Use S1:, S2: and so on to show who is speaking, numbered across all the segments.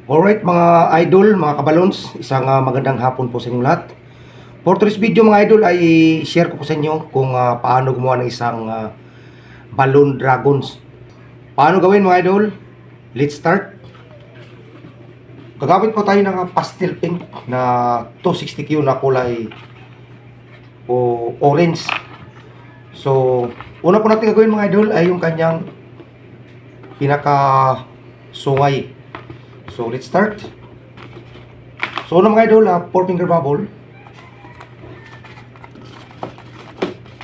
S1: Alright mga idol, mga kabalons, isang magandang hapon po sa inyong lahat. For today's video mga idol ay share ko po sa inyo kung paano gumawa ng isang balloon dragons. Paano gawin mga idol? Let's start. Gagamit po tayo ng pastel pink na 260Q na kulay orange. So, una po natin gagawin mga idol ay yung kanyang pinaka sungay. So, let's start. So, una mga idol, 4 finger bubble.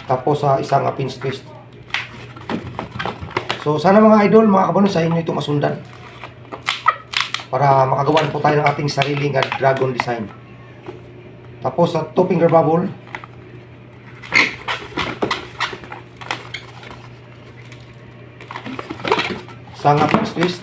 S1: Tapos, isang pinch twist. So, sana mga idol, mga kabano, sa inyo itong masundan. Para makagawa po tayo ng ating sariling dragon design. Tapos, 2 finger bubble. Isang pinch twist.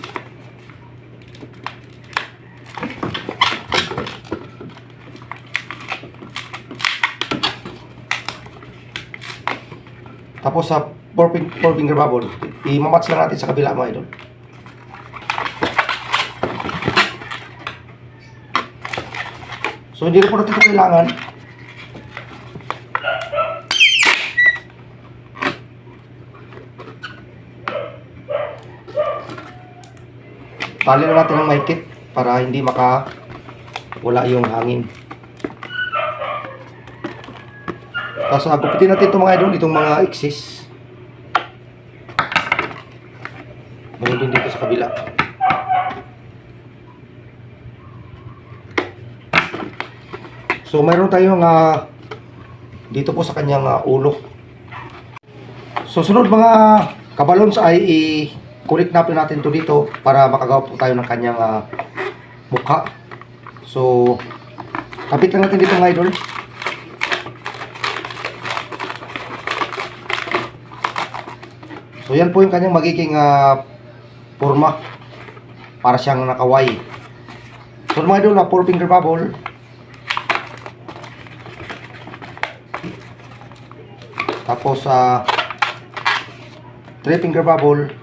S1: Tapos sa 4 finger bubble, i-match lang natin sa kabila mga idol. So hindi na po natin ito kailangan. Tali na natin ng mahigpit para hindi wala yung hangin. Tapos gupitin natin itong mga idol, itong mga excess. Mayroon din dito sa kabila. So mayroon tayong dito po sa kanyang ulo. So sunod mga kabalons ay i-connect natin ito dito para makagawa po tayo ng kanyang mukha. So kapit lang natin dito mga idol. So yan po yung kanyang magiging forma para siyang nakaway. So mga idol, 4 finger bubble. Tapos 3 finger bubble.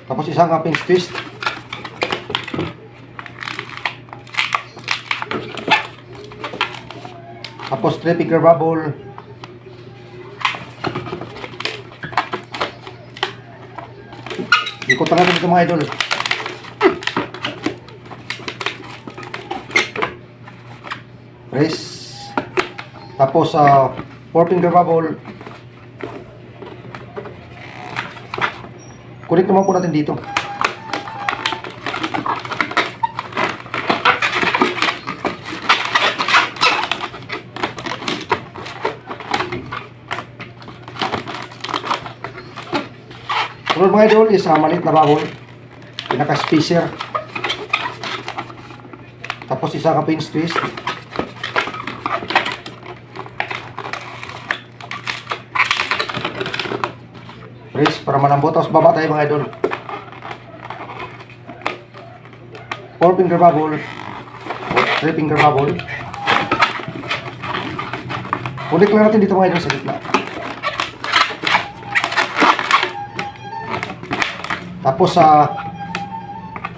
S1: Tapos isang pinch twist. Tapos 3 finger bubble. Ikot natin ito mga idol. Press. Tapos 4 finger bubble. Connect naman po natin dito. Sunod mga idol is maliit na bubble, pinaka-spacer. Tapos isang pinch twist. Press para malambot. Tapos baba tayo mga idol. 4 finger bubble, 3 finger bubble. Ulit lang natin dito mga idol sa gitna. Tapos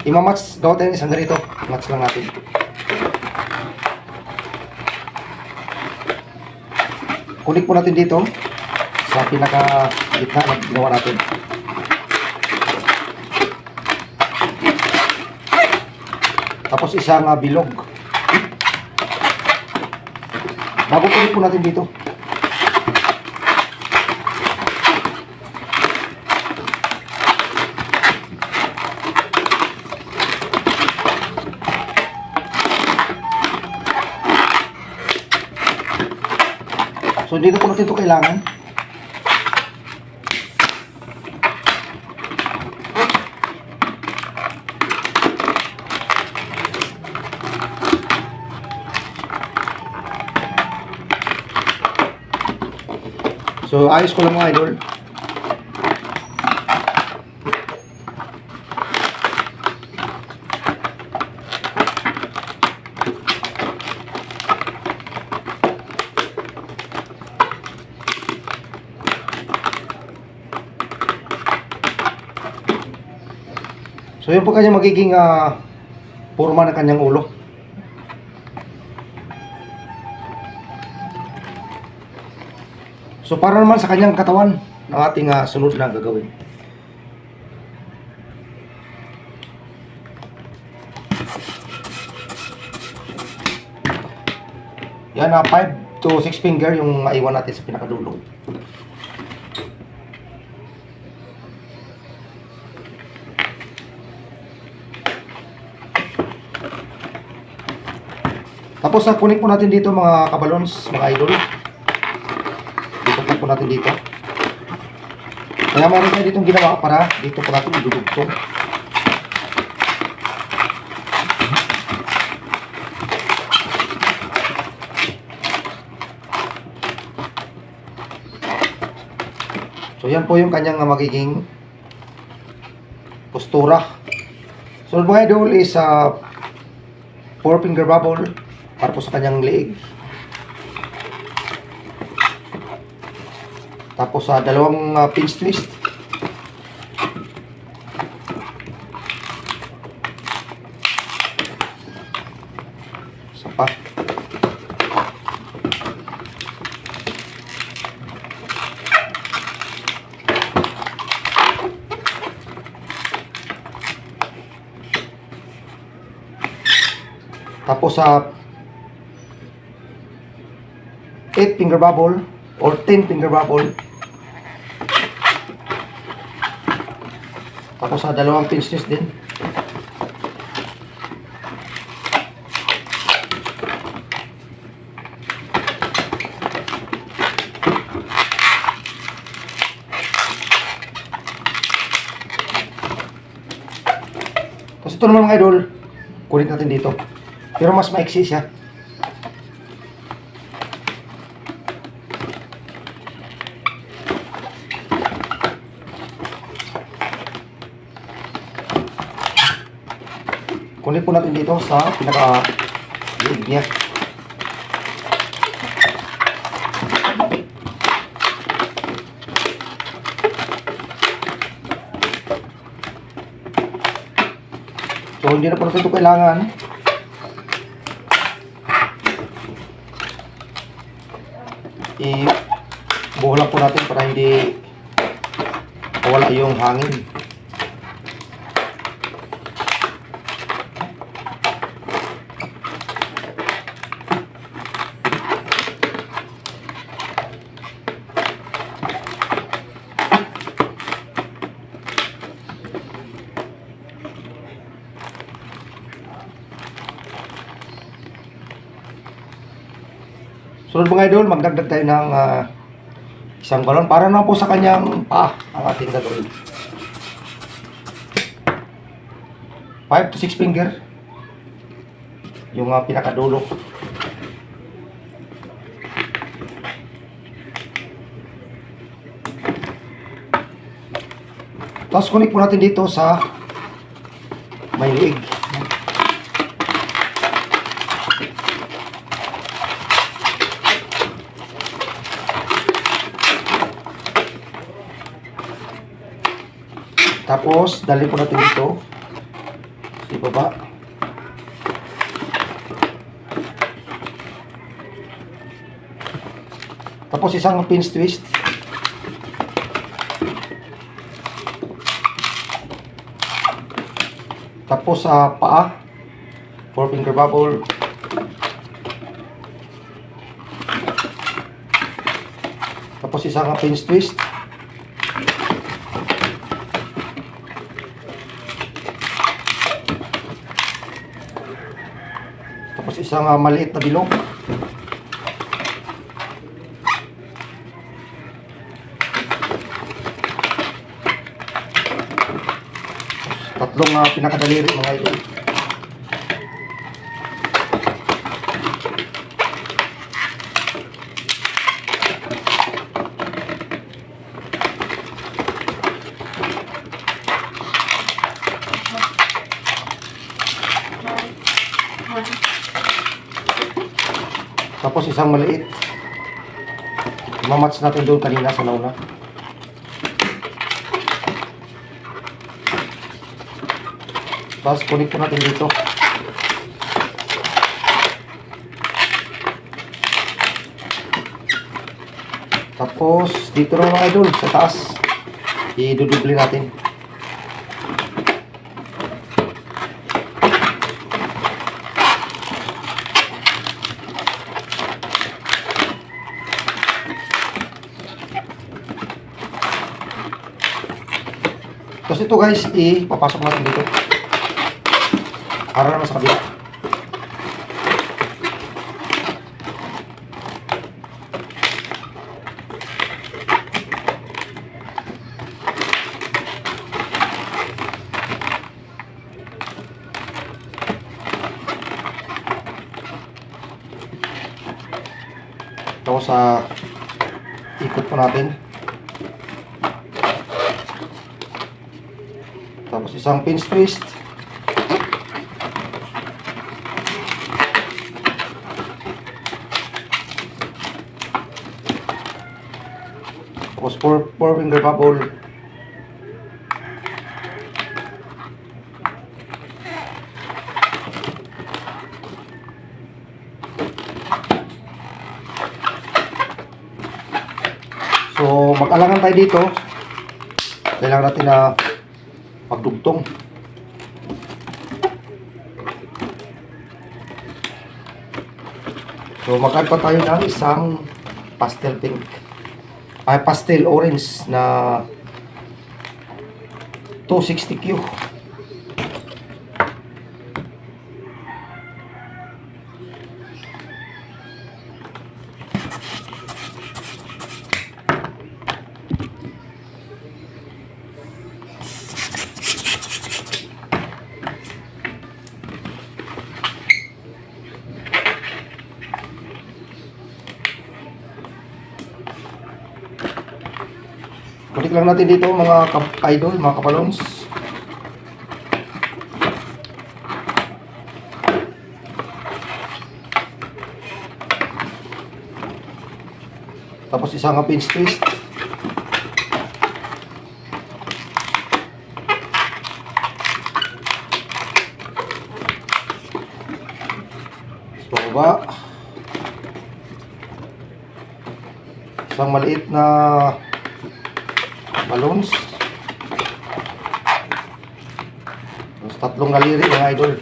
S1: imamatch, gawa tayo ng isang ganito. Match lang natin. Connect po natin dito sa pinaka gitna na ginawa natin. Tapos isang bilog. Bago connect po natin dito. So dito po natin ito kailangan. So ayos ko lang mga idol. So yun po kanya magiging forma ng kanyang ulo. So para naman sa kanyang katawan ng ating sunod na gagawin. Yan, 5 to 6 finger yung maiwan natin sa pinakadulo. Tapos kunin po natin dito mga kabalons, mga idol. Dito po natin dito. Kaya meron tayo ditong ginawa para dito po natin idudugtong. So yan po yung kanyang magiging postura. So mga idol is 4 finger bubble para po sa kanyang leeg. Tapos dalawang pinch twist. Isa pa. Tapos 8 finger bubble or 10 finger bubble. Tapos dalawang pinch twist din. Tapos ito naman mga idol, kunin natin dito. Pero mas maiksi siya. Kunin po natin dito sa pinaka-leeg niya. So hindi na po natin ito kailangan. Ibuho lang po natin para hindi mawala yung hangin. Sunod mga idol, magdagdag tayo ng isang balon para na po sa kanyang paa ang ating gagawin. 5 to 6 finger yung pinakadulo. Tapos connect po natin dito sa may leeg. Tapos, dali po natin dito. Di baba. Tapos, isang pinch twist. Tapos, paa. 4 finger bubble. Tapos, isang pinch twist. Tapos isang maliit na bilog. Tatlong pinakadaliri mga idol. Tapos isang maliit. Mamatch natin doon kanina sa nauna. Tapos connect po natin dito. Tapos dito na mga idol sa taas. I-duduble natin. Tapos ito guys, ipapasok natin dito. Para naman sa kabila. Tapos sa ikot po natin. Tapos isang pinch twist. Tapos 4 finger bubble. So, mag-alangan tayo dito. Kailangan natin na pagdugtong. So, mag-add pa tayo ng isang pastel pink. Ay, pastel orange na 260Q. Kulik lang natin dito mga idol, mga kapalons. Tapos isang pinch twist. Tapos pababa. Isang maliit na balloons. Tapos tatlong galiri mga idol.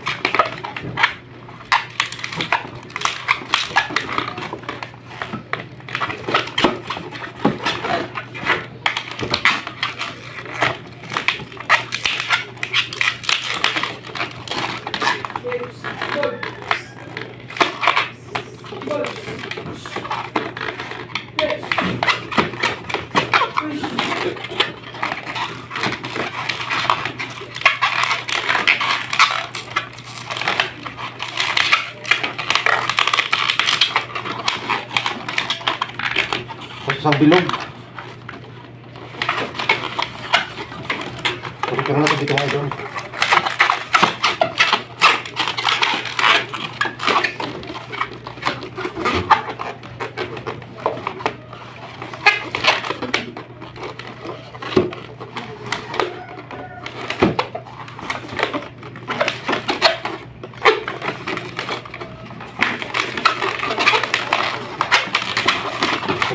S1: Isang bilog. Kulik lang natin dito mga idol.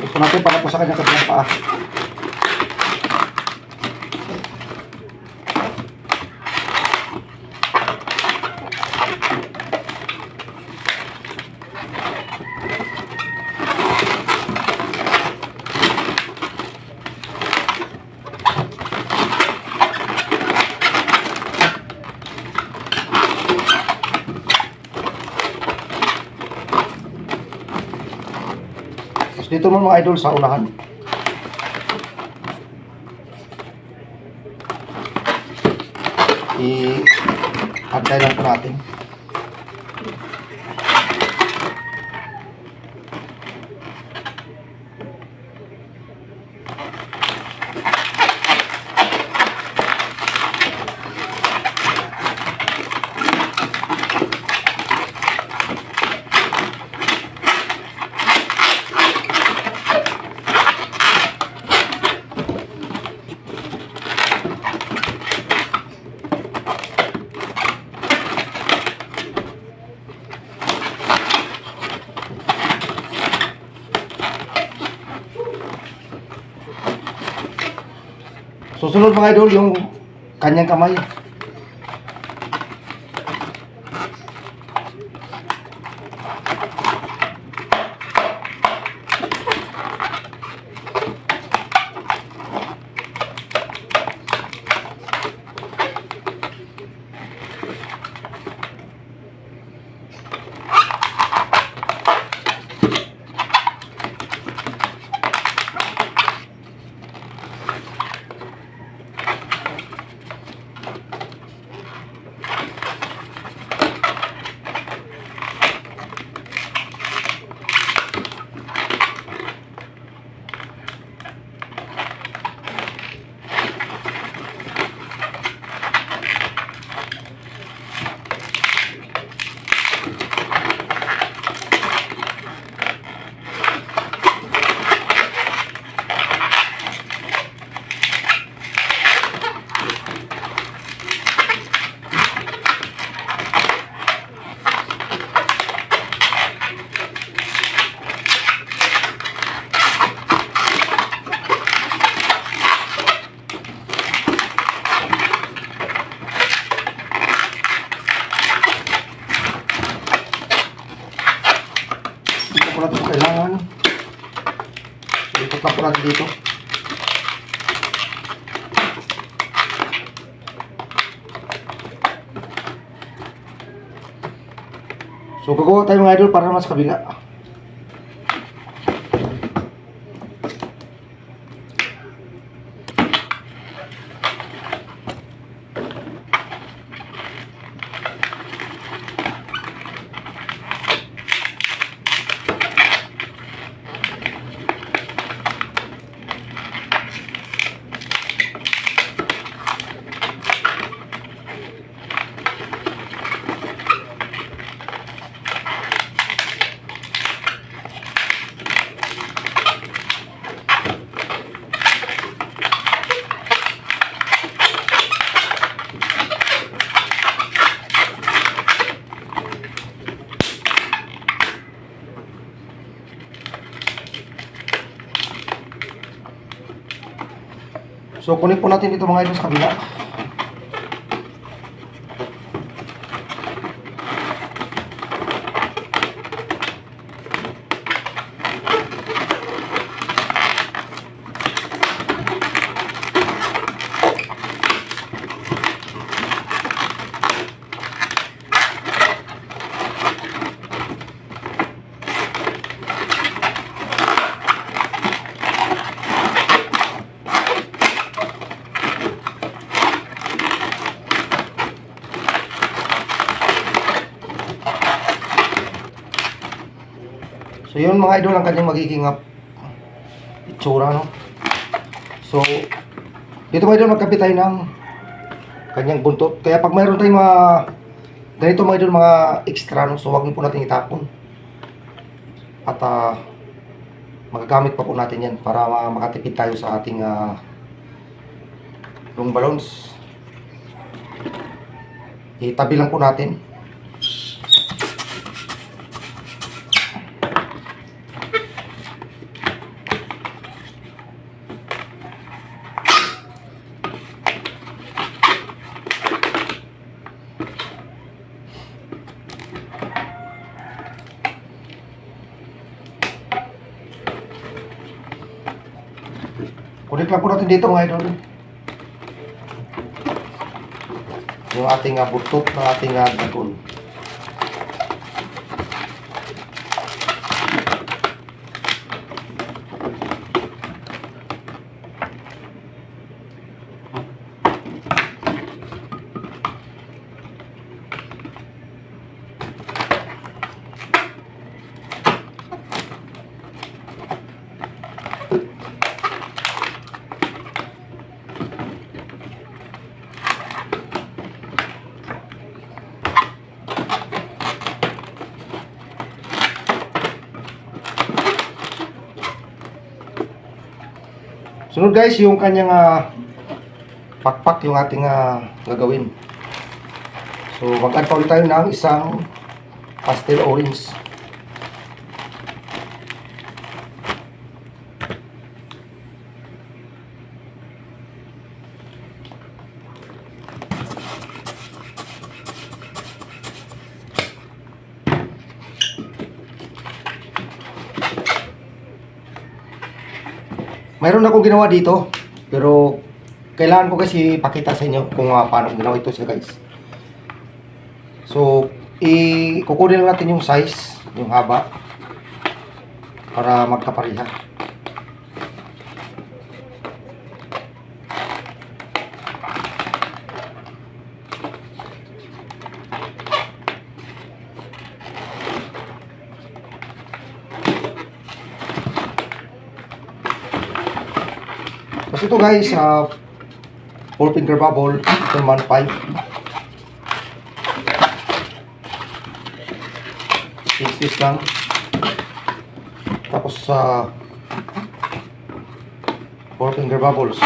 S1: Kulik po natin para po sa kanyang kabilang paa. Dito mo mga idol sa unahan. I-antay lang po natin. Susunod mga idol, yung kanyang kamay. Dito po natin kailangan. Ikot lang po natin dito. So gagawa tayo mga idol para naman sa kabila. So kunin po natin dito mga idol sa kabila. So yun mga idol ang kanyang magiging itsura, no? So dito mga idol magkabit tayo ng kanyang buntot. Kaya pag mayroon tayong mga ganito mga idol, mga extra, no? So wag niyo po natin itapon. At magagamit pa po natin yan para makatipid tayo sa ating long balloons. Itabi lang po natin. Kunik lang po natin dito mga idol. Yung ating buntot ng ating dragon. Sunod guys, yung kanyang pakpak yung ating gagawin. So mag-add pa ulit tayo ng isang pastel orange. mayroon akong ginawa dito, pero kailangan ko kasi pakita sa inyo kung paano ginawa ito siya guys. So, kukunin lang natin yung size, yung haba, para magkapareha. Kasi ito guys, 4 finger bubble, ito naman 5. This lang. Tapos 4 finger bubbles.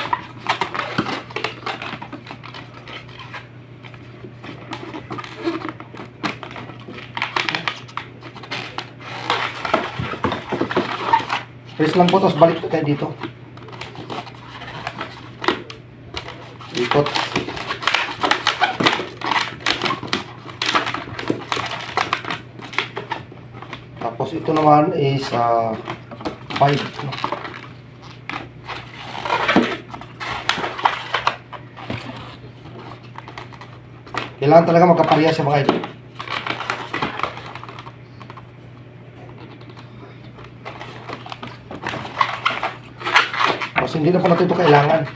S1: Press lang po, tapos balik tayo dito. Ikot. Tapos ito naman is 5. Kailangan talaga magkapareha sa mga ito. Kasi hindi na po natin ito kailangan.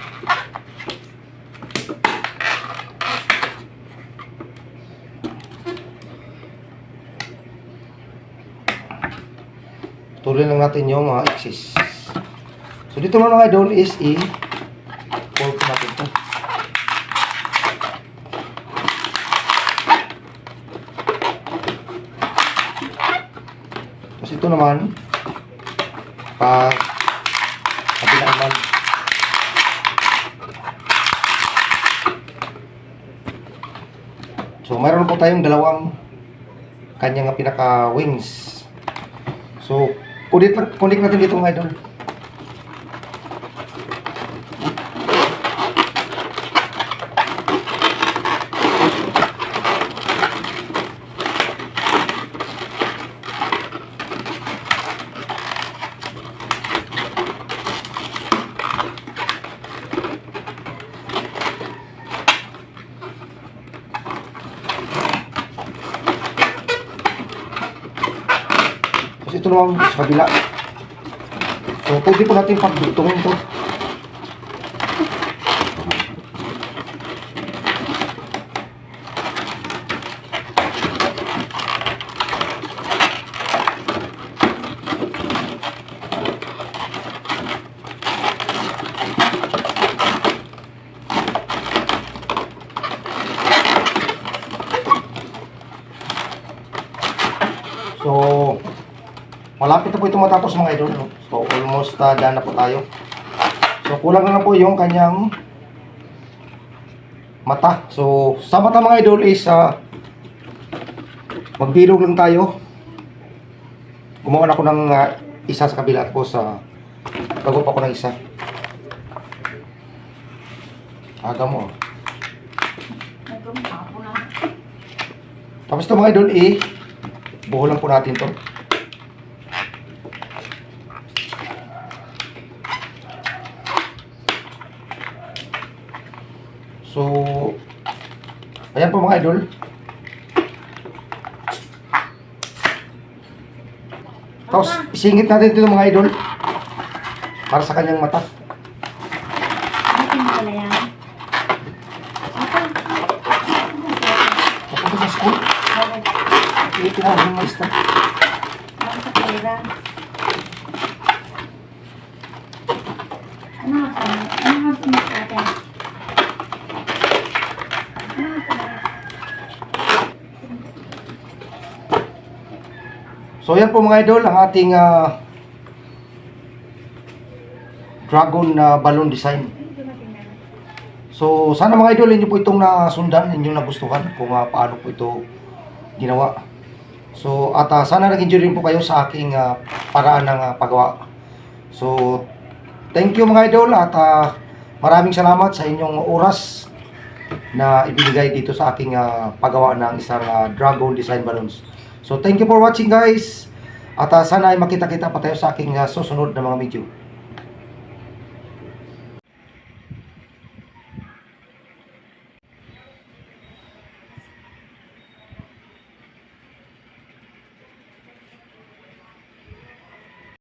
S1: Tuloy lang natin yung mga axis. So dito mga idol is i-fold natin ito. Tapos ito naman pa kabilang naman. So mayroon po tayong dalawang kanyang pinaka wings. So connect natin dito mga idol. Tapos ito naman sa kabila. So, pwede po natin pagdutungin ito. So, malapit na po ito matapos mga idol. No? So, almost dyan na po tayo. So, kulang na lang po yung kanyang mata. So, sa mata mga idol is magbilog lang tayo. Gumawa na ako ng isa sa kabila. Tapos, gagawa pa ako ng isa. Aga mo. Tapos ito mga idol, buho lang po natin to. So, ayan po mga idol. Tapos, isingit natin ito mga idol para sa kanyang mata. Papunta sa school. Ito na ang master. So yan po mga idol, ang ating dragon balloon design. So sana mga idol, inyo po itong nasundan, inyo nagustuhan kung paano po ito ginawa. So at sana nag-enjoy rin po kayo sa aking paraan ng paggawa. So thank you mga idol at maraming salamat sa inyong oras na ibinigay dito sa aking paggawa ng isang dragon design balloons. So thank you for watching guys. At sana ay makita-kita pa tayo sa aking susunod na mga video.